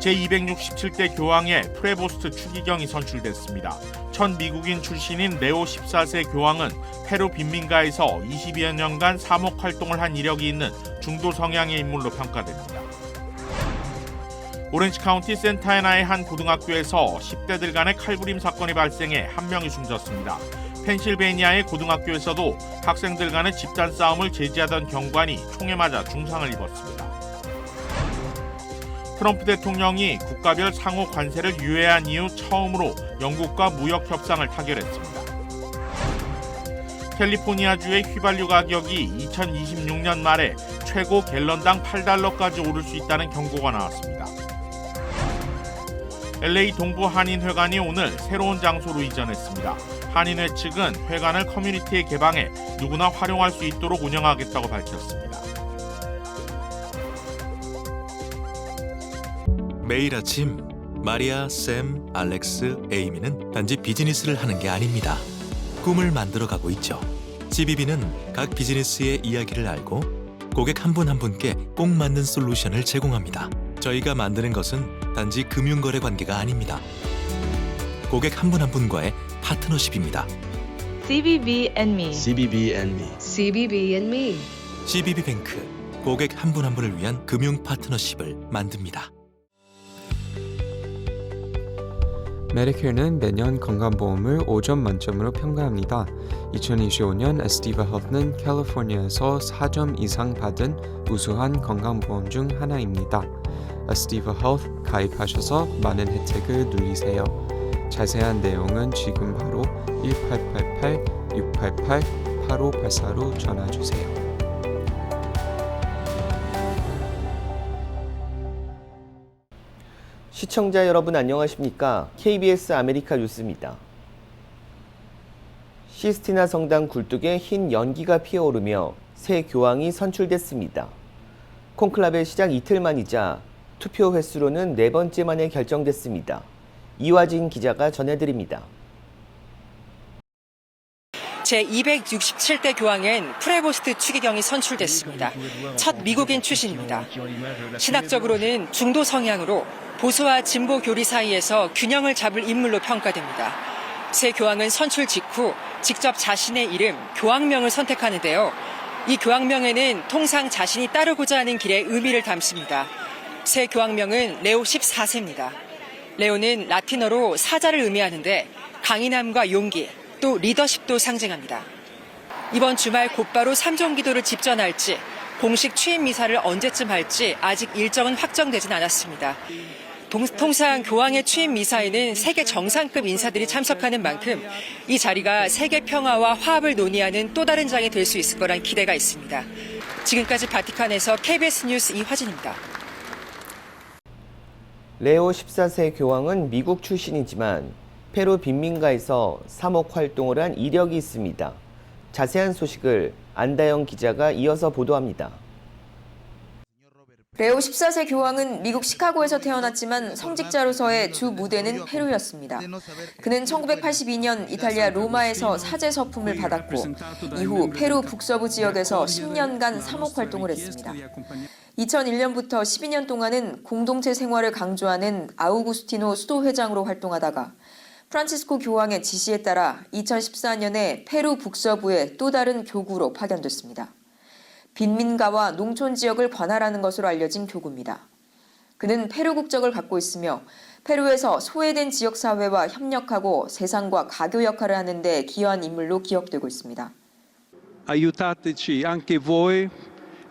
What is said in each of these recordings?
제267대 교황에 프레보스트 추기경이 선출됐습니다. 첫 미국인 출신인 레오 14세 교황은 페루 빈민가에서 20여 년간 사목 활동을 한 이력이 있는 중도 성향의 인물로 평가됩니다. 오렌지 카운티 센타애나의 한 고등학교에서 10대들 간의 칼부림 사건이 발생해 한 명이 숨졌습니다. 펜실베이니아의 고등학교에서도 학생들 간의 집단 싸움을 제지하던 경관이 총에 맞아 중상을 입었습니다. 트럼프 대통령이 국가별 상호 관세를 유예한 이후 처음으로 영국과 무역 협상을 타결했습니다. 캘리포니아주의 휘발유 가격이 2026년 말에 최고 갤런당 $8까지 오를 수 있다는 경고가 나왔습니다. LA 동부 한인회관이 오늘 새로운 장소로 이전했습니다. 한인회 측은 회관을 커뮤니티에 개방해 누구나 활용할 수 있도록 운영하겠다고 밝혔습니다. 매일 아침 마리아, 샘, 알렉스, 에이미는 단지 비즈니스를 하는 게 아닙니다. 꿈을 만들어가고 있죠. CBB는 각 비즈니스의 이야기를 알고 고객 한 분 한 분께 꼭 맞는 솔루션을 제공합니다. 저희가 만드는 것은 단지 금융거래 관계가 아닙니다. 고객 한 분 한 분과의 파트너십입니다. CBB and me. CBB and me. CBB and me. CBB뱅크, 고객 한 분 한 분을 위한 금융 파트너십을 만듭니다. 메디케어는 매년 건강보험을 5점 만점으로 평가합니다. 2025년 에스티바 헬스는 캘리포니아에서 4점 이상 받은 우수한 건강보험 중 하나입니다. 에스티바 헬스 가입하셔서 많은 혜택을 누리세요. 자세한 내용은 지금 바로 1888-688-8584로 전화주세요. 시청자 여러분 안녕하십니까? KBS 아메리카 뉴스입니다. 시스티나 성당 굴뚝에 흰 연기가 피어오르며 새 교황이 선출됐습니다. 콘클라베 시작 이틀 만이자 투표 횟수로는 4번째 만에 결정됐습니다. 이화진 기자가 전해드립니다. 제267대 교황엔 프레보스트 추기경이 선출됐습니다. 첫 미국인 출신입니다. 신학적으로는 중도 성향으로 보수와 진보 교리 사이에서 균형을 잡을 인물로 평가됩니다. 새 교황은 선출 직후 직접 자신의 이름, 교황명을 선택하는데요. 이 교황명에는 통상 자신이 따르고자 하는 길의 의미를 담습니다. 새 교황명은 레오 14세입니다. 레오는 라틴어로 사자를 의미하는데 강인함과 용기, 또 리더십도 상징합니다. 이번 주말 곧바로 삼종기도를 집전할지 공식 취임 미사를 언제쯤 할지 아직 일정은 확정되진 않았습니다. 통상 교황의 취임 미사에는 세계 정상급 인사들이 참석하는 만큼 이 자리가 세계 평화와 화합을 논의하는 또 다른 장이 될 수 있을 거란 기대가 있습니다. 지금까지 바티칸에서 KBS 뉴스 이화진입니다. 레오 14세 교황은 미국 출신이지만 페루 빈민가에서 사목 활동을 한 이력이 있습니다. 자세한 소식을 안다영 기자가 이어서 보도합니다. 레오 14세 교황은 미국 시카고에서 태어났지만 성직자로서의 주 무대는 페루였습니다. 그는 1982년 이탈리아 로마에서 사제 서품을 받았고 이후 페루 북서부 지역에서 10년간 사목 활동을 했습니다. 2001년부터 12년 동안은 공동체 생활을 강조하는 아우구스티노 수도회장으로 활동하다가 프란치스코 교황의 지시에 따라 2014년에 페루 북서부의 또 다른 교구로 파견됐습니다. 빈민가와 농촌 지역을 관할하는 것으로 알려진 교구입니다. 그는 페루 국적을 갖고 있으며 페루에서 소외된 지역사회와 협력하고 세상과 가교 역할을 하는 데 기여한 인물로 기억되고 있습니다. Aiutateci anche voi,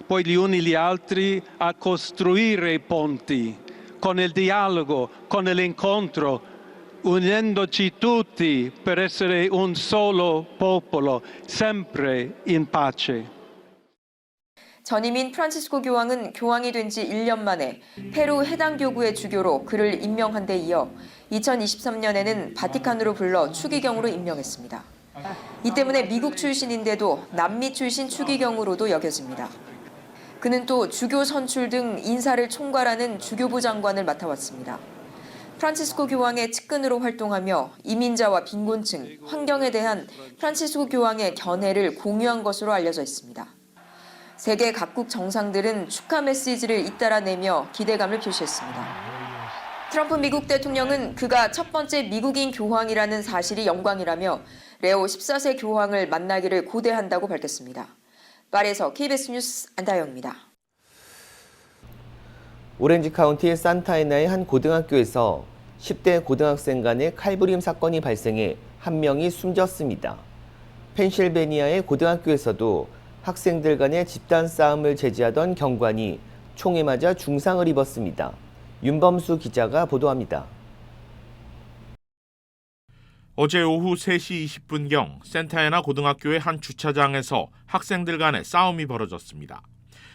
poi gli uni gli altri a costruire ponti con il dialogo, con l'incontro, unendoci tutti per essere un solo popolo, sempre in pace. 전임인 프란치스코 교황은 교황이 된 지 1년 만에 페루 해당 교구의 주교로 그를 임명한 데 이어 2023년에는 바티칸으로 불러 추기경으로 임명했습니다. 이 때문에 미국 출신인데도 남미 출신 추기경으로도 여겨집니다. 그는 또 주교 선출 등 인사를 총괄하는 주교부 장관을 맡아왔습니다. 프란치스코 교황의 측근으로 활동하며 이민자와 빈곤층, 환경에 대한 프란치스코 교황의 견해를 공유한 것으로 알려져 있습니다. 세계 각국 정상들은 축하 메시지를 잇따라 내며 기대감을 표시했습니다. 트럼프 미국 대통령은 그가 첫 번째 미국인 교황이라는 사실이 영광이라며 레오 14세 교황을 만나기를 고대한다고 밝혔습니다. 파리에서 KBS 뉴스 안다영입니다. 오렌지 카운티 산타애나의 한 고등학교에서 10대 고등학생 간의 칼부림 사건이 발생해 한 명이 숨졌습니다. 펜실베니아의 고등학교에서도 학생들 간의 집단 싸움을 제지하던 경관이 총에 맞아 중상을 입었습니다. 윤범수 기자가 보도합니다. 어제 오후 3시 20분경 산타애나 고등학교의 한 주차장에서 학생들 간의 싸움이 벌어졌습니다.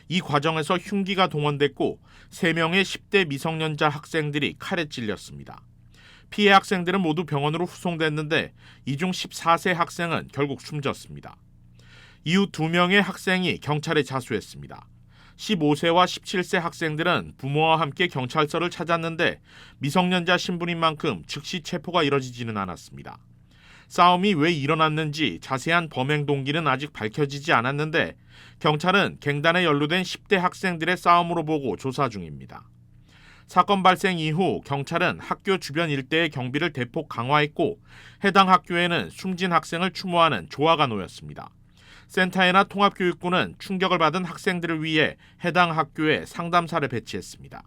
이 과정에서 흉기가 동원됐고 3명의 10대 미성년자 학생들이 칼에 찔렸습니다. 피해 학생들은 모두 병원으로 후송됐는데 이 중 14세 학생은 결국 숨졌습니다. 이후 2명의 학생이 경찰에 자수했습니다. 15세와 17세 학생들은 부모와 함께 경찰서를 찾았는데 미성년자 신분인 만큼 즉시 체포가 이뤄지지는 않았습니다. 싸움이 왜 일어났는지 자세한 범행 동기는 아직 밝혀지지 않았는데 경찰은 갱단에 연루된 10대 학생들의 싸움으로 보고 조사 중입니다. 사건 발생 이후 경찰은 학교 주변 일대의 경비를 대폭 강화했고 해당 학교에는 숨진 학생을 추모하는 조화가 놓였습니다. 산타애나 통합교육부는 충격을 받은 학생들을 위해 해당 학교에 상담사를 배치했습니다.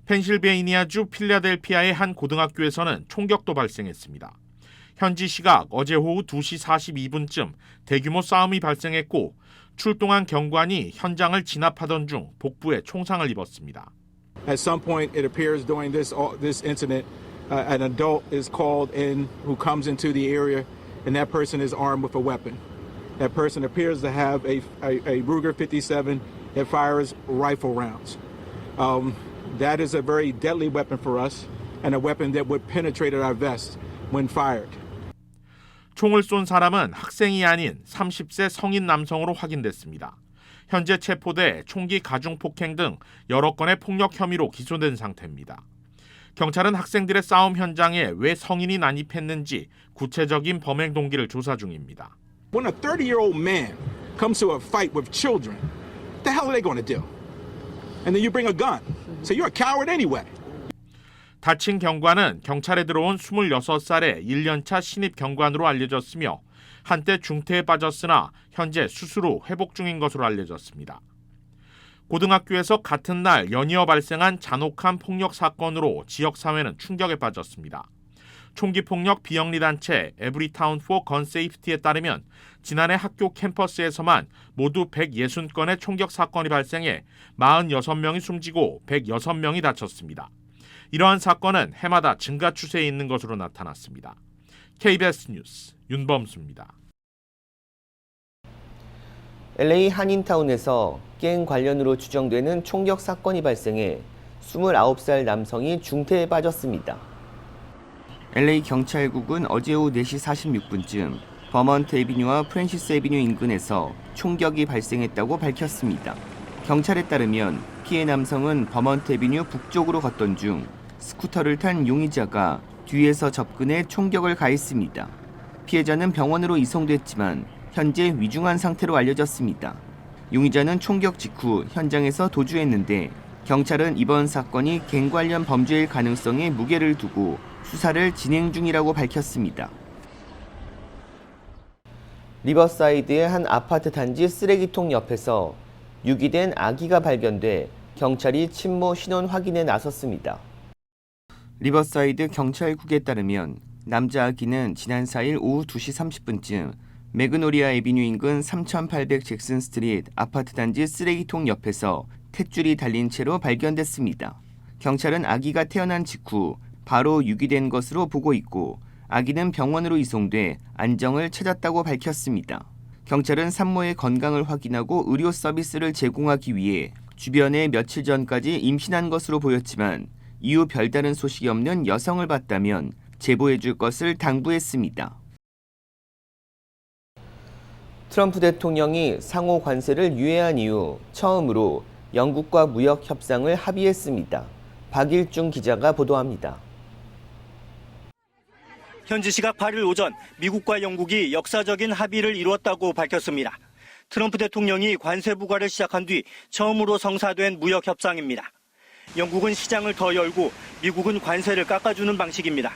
펜실베이니아주 필라델피아의 한 고등학교에서는 총격도 발생했습니다. 현지 시각 어제 오후 2시 42분쯤 대규모 싸움이 발생했고 출동한 경관이 현장을 진압하던 중 복부에 총상을 입었습니다. At some point, it appears during this incident, an adult is called in who comes into the area, and that person is armed with a weapon. That person appears to have a Ruger 57 that fires rifle rounds. That is a very deadly weapon for us, and a weapon that would penetrate our vest when fired. 총을 쏜 사람은 학생이 아닌 30세 성인 남성으로 확인됐습니다. 현재 체포돼 총기 가중폭행 등 여러 건의 폭력 혐의로 기소된 상태입니다. 경찰은 학생들의 싸움 현장에 왜 성인이 난입했는지 구체적인 범행 동기를 조사 중입니다. When a 30-year-old man comes to a fight with children, what the hell are they going to do? And then you bring a gun. So you're a coward anyway. 다친 경관은 경찰에 들어온 26살의 1년차 신입 경관으로 알려졌으며 한때 중태에 빠졌으나 현재 수술 후 회복 중인 것으로 알려졌습니다. 고등학교에서 같은 날 연이어 발생한 잔혹한 폭력 사건으로 지역사회는 충격에 빠졌습니다. 총기폭력 비영리단체 에브리타운 포 건 세이프티에 따르면 지난해 학교 캠퍼스에서만 모두 160건의 총격 사건이 발생해 46명이 숨지고 106명이 다쳤습니다. 이러한 사건은 해마다 증가 추세에 있는 것으로 나타났습니다. KBS 뉴스 윤범수입니다. LA 한인타운에서 갱 관련으로 추정되는 총격 사건이 발생해 29살 남성이 중태에 빠졌습니다. LA 경찰국은 어제 오후 4시 46분쯤 버먼트 애비뉴와 프랜시스 애비뉴 인근에서 총격이 발생했다고 밝혔습니다. 경찰에 따르면 피해 남성은 버먼트 애비뉴 북쪽으로 걷던 중 스쿠터를 탄 용의자가 뒤에서 접근해 총격을 가했습니다. 피해자는 병원으로 이송됐지만 현재 위중한 상태로 알려졌습니다. 용의자는 총격 직후 현장에서 도주했는데 경찰은 이번 사건이 갱 관련 범죄일 가능성에 무게를 두고 수사를 진행 중이라고 밝혔습니다. 리버사이드의 한 아파트 단지 쓰레기통 옆에서 유기된 아기가 발견돼 경찰이 친모 신원 확인에 나섰습니다. 리버사이드 경찰국에 따르면 남자 아기는 지난 4일 오후 2시 30분쯤 매그노리아 애비뉴 인근 3800 잭슨 스트리트 아파트 단지 쓰레기통 옆에서 탯줄이 달린 채로 발견됐습니다. 경찰은 아기가 태어난 직후 바로 유기된 것으로 보고 있고 아기는 병원으로 이송돼 안정을 찾았다고 밝혔습니다. 경찰은 산모의 건강을 확인하고 의료 서비스를 제공하기 위해 주변에 며칠 전까지 임신한 것으로 보였지만 이후 별다른 소식이 없는 여성을 봤다면 제보해줄 것을 당부했습니다. 트럼프 대통령이 상호 관세를 유예한 이후 처음으로 영국과 무역 협상을 합의했습니다. 박일중 기자가 보도합니다. 현지 시각 8일 오전 미국과 영국이 역사적인 합의를 이루었다고 밝혔습니다. 트럼프 대통령이 관세 부과를 시작한 뒤 처음으로 성사된 무역 협상입니다. 영국은 시장을 더 열고 미국은 관세를 깎아주는 방식입니다.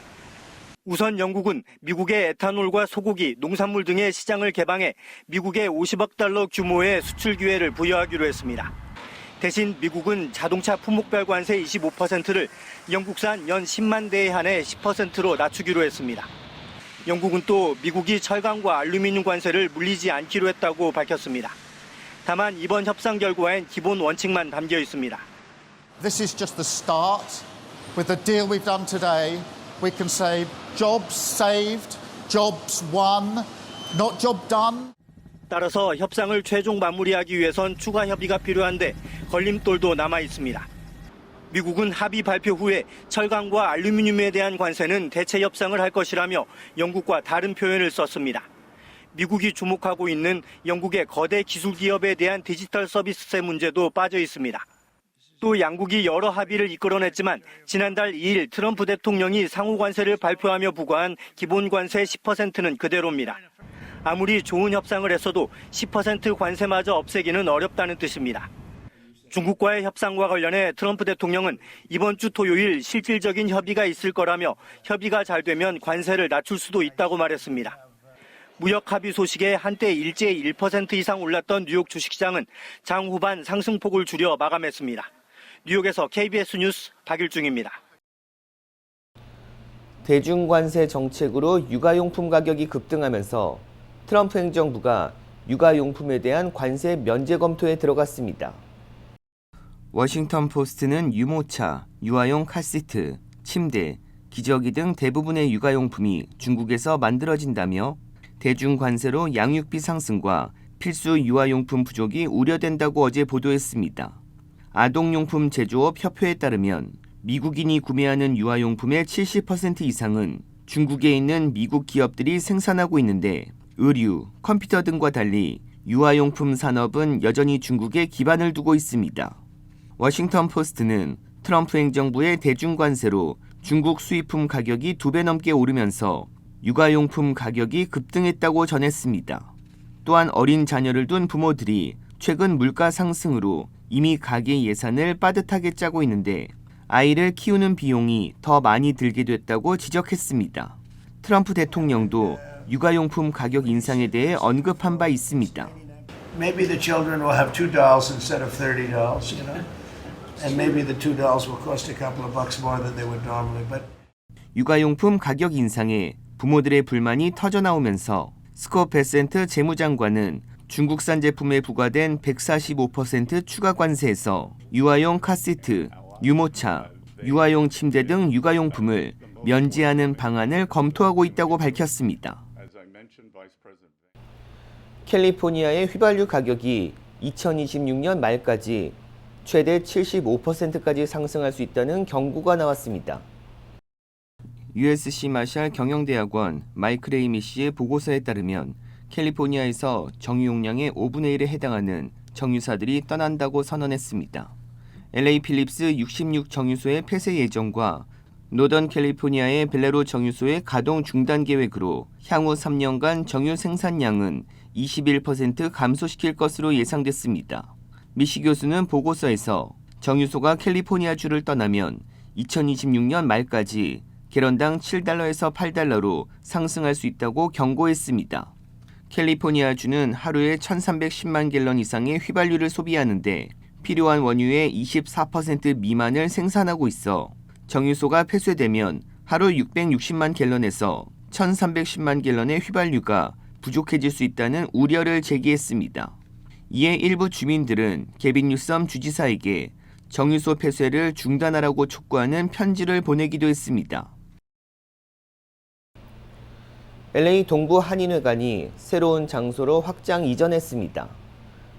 우선 영국은 미국의 에탄올과 소고기, 농산물 등의 시장을 개방해 미국에 50억 달러 규모의 수출 기회를 부여하기로 했습니다. 대신 미국은 자동차 품목별 관세 25%를 영국산 연 10만 대에 한해 10%로 낮추기로 했습니다. 영국은 또 미국이 철강과 알루미늄 관세를 물리지 않기로 했다고 밝혔습니다. 다만 이번 협상 결과엔 기본 원칙만 담겨 있습니다. This is just the start. With the deal we've done today, we can save jobs saved, jobs won, not job done. 따라서 협상을 최종 마무리하기 위해선 추가 협의가 필요한데 걸림돌도 남아 있습니다. 미국은 합의 발표 후에 철강과 알루미늄에 대한 관세는 대체 협상을 할 것이라며 영국과 다른 표현을 썼습니다. 미국이 주목하고 있는 영국의 거대 기술 기업에 대한 디지털 서비스세 문제도 빠져 있습니다. 또 양국이 여러 합의를 이끌어냈지만 지난달 2일 트럼프 대통령이 상호 관세를 발표하며 부과한 기본 관세 10%는 그대로입니다. 아무리 좋은 협상을 했어도 10% 관세마저 없애기는 어렵다는 뜻입니다. 중국과의 협상과 관련해 트럼프 대통령은 이번 주 토요일 실질적인 협의가 있을 거라며 협의가 잘 되면 관세를 낮출 수도 있다고 말했습니다. 무역 합의 소식에 한때 일제히 1% 이상 올랐던 뉴욕 주식시장은 장 후반 상승폭을 줄여 마감했습니다. 뉴욕에서 KBS 뉴스 박일중입니다. 대중관세 정책으로 육아용품 가격이 급등하면서 트럼프 행정부가 육아용품에 대한 관세 면제 검토에 들어갔습니다. 워싱턴 포스트는 유모차, 유아용 카시트, 침대, 기저귀 등 대부분의 육아용품이 중국에서 만들어진다며 대중관세로 양육비 상승과 필수 유아용품 부족이 우려된다고 어제 보도했습니다. 아동용품 제조업 협회에 따르면 미국인이 구매하는 유아용품의 70% 이상은 중국에 있는 미국 기업들이 생산하고 있는데 의류, 컴퓨터 등과 달리 유아용품 산업은 여전히 중국에 기반을 두고 있습니다. 워싱턴 포스트는 트럼프 행정부의 대중관세로 중국 수입품 가격이 2배 넘게 오르면서 육아용품 가격이 급등했다고 전했습니다. 또한 어린 자녀를 둔 부모들이 최근 물가 상승으로 이미 가계 예산을 빠듯하게 짜고 있는데 아이를 키우는 비용이 더 많이 들게 됐다고 지적했습니다. 트럼프 대통령도 육아용품 가격 인상에 대해 언급한 바 있습니다. Maybe the children will have 2 dolls instead of 30 dolls, you know? And maybe the 2 dolls will cost a couple of bucks more than they would normally, but 육아용품 가격 인상에 부모들의 불만이 터져나오면서 스콧 베센트 재무장관은 중국산 제품에 부과된 145% 추가 관세에서 유아용 카시트, 유모차, 유아용 침대 등 육아용품을 면제하는 방안을 검토하고 있다고 밝혔습니다. 캘리포니아의 휘발유 가격이 2026년 말까지 최대 75%까지 상승할 수 있다는 경고가 나왔습니다. USC 마샬 경영대학원 마이크 레이미 씨의 보고서에 따르면 캘리포니아에서 정유 용량의 5분의 1에 해당하는 정유사들이 떠난다고 선언했습니다. LA 필립스 66 정유소의 폐쇄 예정과 노던 캘리포니아의 벨레로 정유소의 가동 중단 계획으로 향후 3년간 정유 생산량은 21% 감소시킬 것으로 예상됐습니다. 미시 교수는 보고서에서 정유소가 캘리포니아주를 떠나면 2026년 말까지 갤런당 7달러에서 8달러로 상승할 수 있다고 경고했습니다. 캘리포니아주는 하루에 1,310만 갤런 이상의 휘발유를 소비하는데 필요한 원유의 24% 미만을 생산하고 있어 정유소가 폐쇄되면 하루 660만 갤런에서 1,310만 갤런의 휘발유가 부족해질 수 있다는 우려를 제기했습니다. 이에 일부 주민들은 게빈 뉴섬 주지사에게 정유소 폐쇄를 중단하라고 촉구하는 편지를 보내기도 했습니다. LA 동부 한인회관이 새로운 장소로 확장 이전했습니다.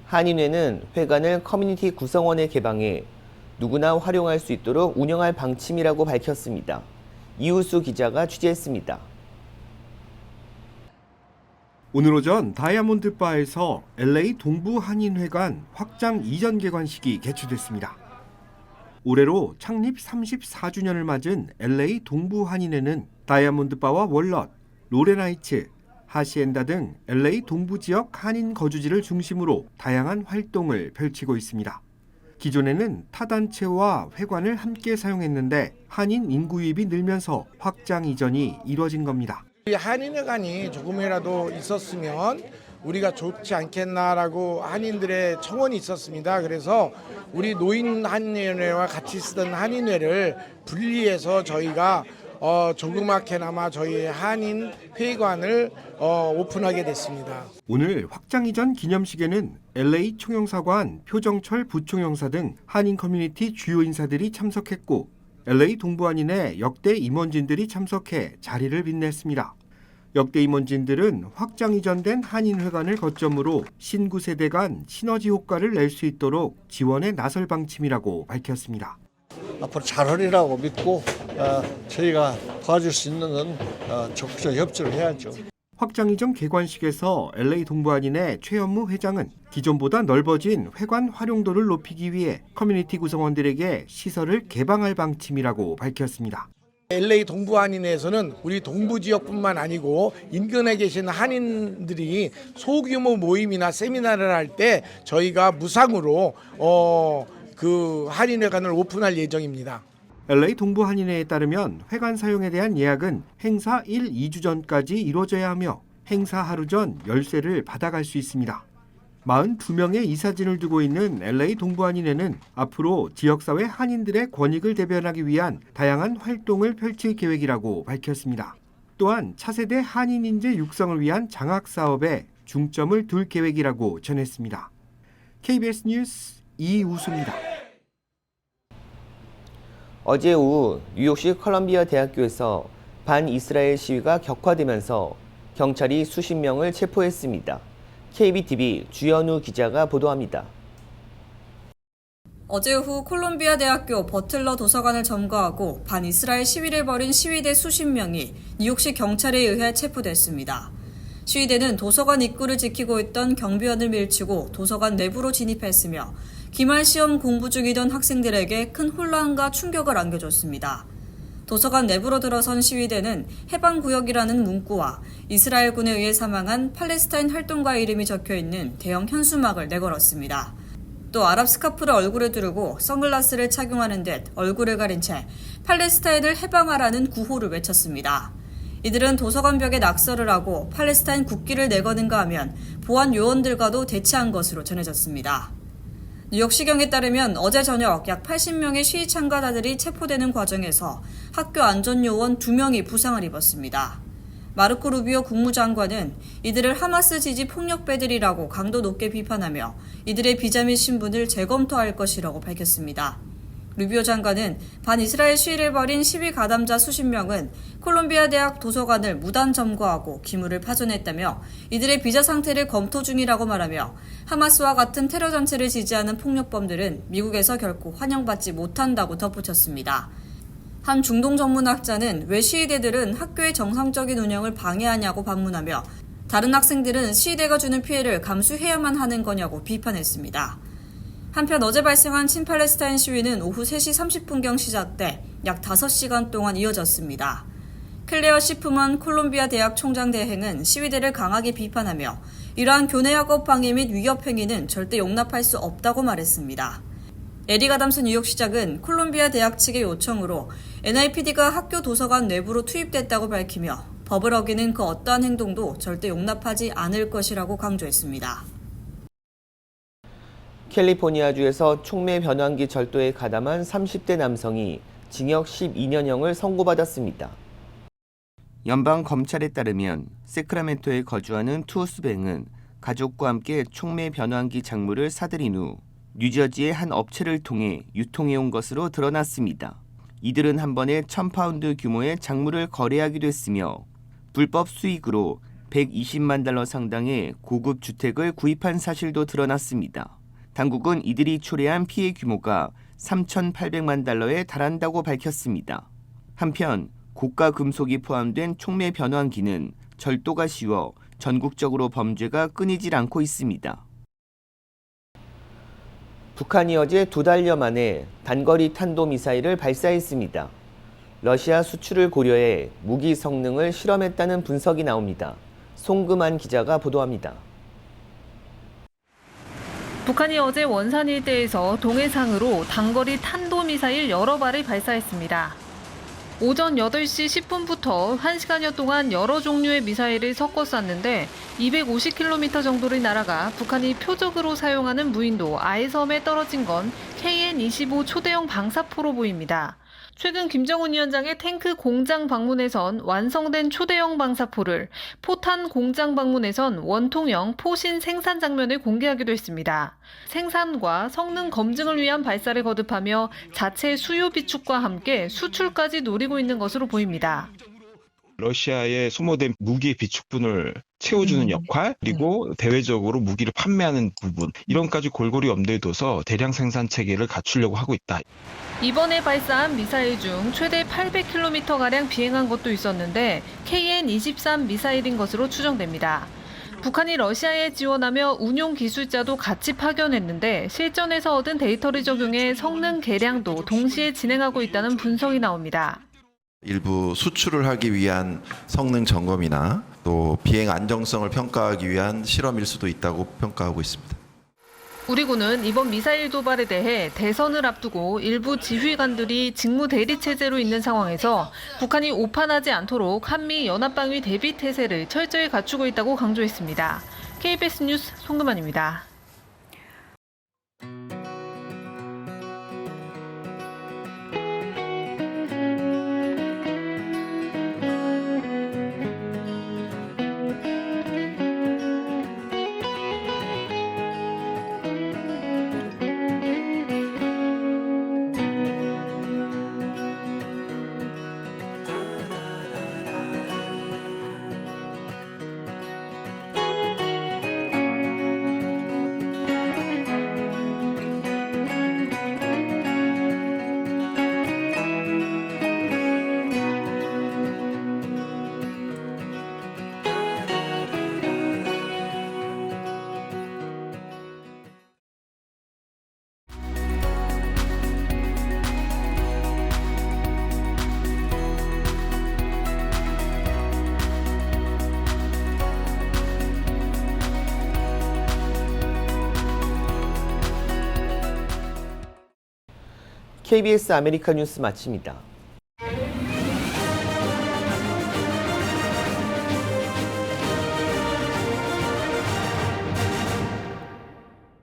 한인회는 회관을 커뮤니티 구성원에 개방해 누구나 활용할 수 있도록 운영할 방침이라고 밝혔습니다. 이우수 기자가 취재했습니다. 오늘 오전 다이아몬드 바에서 LA 동부 한인회관 확장 이전 개관식이 개최됐습니다. 올해로 창립 34주년을 맞은 LA 동부 한인회는 다이아몬드 바와 월넛, 로렌하이츠, 하시엔다 등 LA 동부 지역 한인 거주지를 중심으로 다양한 활동을 펼치고 있습니다. 기존에는 타 단체와 회관을 함께 사용했는데 한인 인구 유입이 늘면서 확장 이전이 이뤄진 겁니다. 한인회관이 조금이라도 있었으면 우리가 좋지 않겠나라고 한인들의 청원이 있었습니다. 그래서 우리 노인 한인회와 같이 쓰던 한인회를 분리해서 저희가 조그맣게나마 저희 한인 회관을 오픈하게 됐습니다. 오늘 확장 이전 기념식에는 LA 총영사관, 표정철 부총영사 등 한인 커뮤니티 주요 인사들이 참석했고 LA 동부한인회 역대 임원진들이 참석해 자리를 빛냈습니다. 역대 임원진들은 확장 이전된 한인회관을 거점으로 신구 세대 간 시너지 효과를 낼 수 있도록 지원에 나설 방침이라고 밝혔습니다. 앞으로 잘하리라고 믿고 저희가 도와줄 수 있는 건 적극적 협조를 해야죠. 확장 이전 개관식에서 LA 동부한인회 최현무 회장은 기존보다 넓어진 회관 활용도를 높이기 위해 커뮤니티 구성원들에게 시설을 개방할 방침이라고 밝혔습니다. LA 동부한인회에서는 우리 동부 지역뿐만 아니고 인근에 계신 한인들이 소규모 모임이나 세미나를 할 때 저희가 무상으로 그 한인회관을 오픈할 예정입니다. LA 동부한인회에 따르면 회관 사용에 대한 예약은 행사 1, 2주 전까지 이루어져야 하며 행사 하루 전 열쇠를 받아갈 수 있습니다. 42명의 이사진을 두고 있는 LA 동부한인회는 앞으로 지역사회 한인들의 권익을 대변하기 위한 다양한 활동을 펼칠 계획이라고 밝혔습니다. 또한 차세대 한인 인재 육성을 위한 장학 사업에 중점을 둘 계획이라고 전했습니다. KBS 뉴스 이우수입니다. 어제 오후 뉴욕시 컬럼비아 대학교에서 반이스라엘 시위가 격화되면서 경찰이 수십 명을 체포했습니다. KBTV 주연우 기자가 보도합니다. 어제 오후 콜롬비아 대학교 버틀러 도서관을 점거하고 반이스라엘 시위를 벌인 시위대 수십 명이 뉴욕시 경찰에 의해 체포됐습니다. 시위대는 도서관 입구를 지키고 있던 경비원을 밀치고 도서관 내부로 진입했으며 기말 시험 공부 중이던 학생들에게 큰 혼란과 충격을 안겨줬습니다. 도서관 내부로 들어선 시위대는 해방구역이라는 문구와 이스라엘군에 의해 사망한 팔레스타인 활동가의 이름이 적혀있는 대형 현수막을 내걸었습니다. 또 아랍 스카프를 얼굴에 두르고 선글라스를 착용하는 듯 얼굴을 가린 채 팔레스타인을 해방하라는 구호를 외쳤습니다. 이들은 도서관 벽에 낙서를 하고 팔레스타인 국기를 내거는가 하면 보안 요원들과도 대치한 것으로 전해졌습니다. 뉴욕시경에 따르면 어제 저녁 약 80명의 시위 참가자들이 체포되는 과정에서 학교 안전요원 2명이 부상을 입었습니다. 마르코 루비오 국무장관은 이들을 하마스 지지 폭력배들이라고 강도 높게 비판하며 이들의 비자 및 신분을 재검토할 것이라고 밝혔습니다. 루비오 장관은 반이스라엘 시위를 벌인 시위 가담자 수십 명은 콜롬비아 대학 도서관을 무단 점거하고 기물을 파손했다며 이들의 비자 상태를 검토 중이라고 말하며 하마스와 같은 테러 전체를 지지하는 폭력범들은 미국에서 결코 환영받지 못한다고 덧붙였습니다. 한 중동 전문학자는 왜 시위대들은 학교의 정상적인 운영을 방해하냐고 반문하며 다른 학생들은 시위대가 주는 피해를 감수해야만 하는 거냐고 비판했습니다. 한편 어제 발생한 친팔레스타인 시위는 오후 3시 30분경 시작돼 약 5시간 동안 이어졌습니다. 클레어 시프먼 콜롬비아 대학 총장 대행은 시위대를 강하게 비판하며 이러한 교내학업 방해 및 위협 행위는 절대 용납할 수 없다고 말했습니다. 에릭 아담스 뉴욕시장은 콜롬비아 대학 측의 요청으로 NYPD가 학교 도서관 내부로 투입됐다고 밝히며 법을 어기는 그 어떠한 행동도 절대 용납하지 않을 것이라고 강조했습니다. 캘리포니아주에서 촉매 변환기 절도에 가담한 30대 남성이 징역 12년형을 선고받았습니다. 연방 검찰에 따르면 세크라멘토에 거주하는 투우스뱅은 가족과 함께 촉매 변환기 작물을 사들인 후 뉴저지의 한 업체를 통해 유통해온 것으로 드러났습니다. 이들은 한 번에 1,000파운드 규모의 작물을 거래하기도 했으며 불법 수익으로 120만 달러 상당의 고급 주택을 구입한 사실도 드러났습니다. 당국은 이들이 초래한 피해 규모가 3,800만 달러에 달한다고 밝혔습니다. 한편 고가 금속이 포함된 촉매 변환기는 절도가 쉬워 전국적으로 범죄가 끊이질 않고 있습니다. 북한이 어제 2달여 만에 단거리 탄도미사일을 발사했습니다. 러시아 수출을 고려해 무기 성능을 실험했다는 분석이 나옵니다. 송금한 기자가 보도합니다. 북한이 어제 원산 일대에서 동해상으로 단거리 탄도미사일 여러 발을 발사했습니다. 오전 8시 10분부터 1시간여 동안 여러 종류의 미사일을 섞어 쐈는데 250km 정도를 날아가 북한이 표적으로 사용하는 무인도 아해섬에 떨어진 건 KN-25 초대형 방사포로 보입니다. 최근 김정은 위원장의 탱크 공장 방문에선 완성된 초대형 방사포를, 포탄 공장 방문에선 원통형 포신 생산 장면을 공개하기도 했습니다. 생산과 성능 검증을 위한 발사를 거듭하며 자체 수요 비축과 함께 수출까지 노리고 있는 것으로 보입니다. 러시아의 소모된 무기 비축분을 채워주는 역할, 그리고 대외적으로 무기를 판매하는 부분, 이런까지 골고루 염두에 둬서 대량 생산 체계를 갖추려고 하고 있다. 이번에 발사한 미사일 중 최대 800km가량 비행한 것도 있었는데 KN-23 미사일인 것으로 추정됩니다. 북한이 러시아에 지원하며 운용 기술자도 같이 파견했는데 실전에서 얻은 데이터를 적용해 성능 개량도 동시에 진행하고 있다는 분석이 나옵니다. 일부 수출을 하기 위한 성능 점검이나 또 비행 안정성을 평가하기 위한 실험일 수도 있다고 평가하고 있습니다. 우리군은 이번 미사일 도발에 대해 대선을 앞두고 일부 지휘관들이 직무 대리 체제로 있는 상황에서 북한이 오판하지 않도록 한미 연합방위 대비 태세를 철저히 갖추고 있다고 강조했습니다. KBS 뉴스 송금환입니다. KBS 아메리카 뉴스 마칩니다.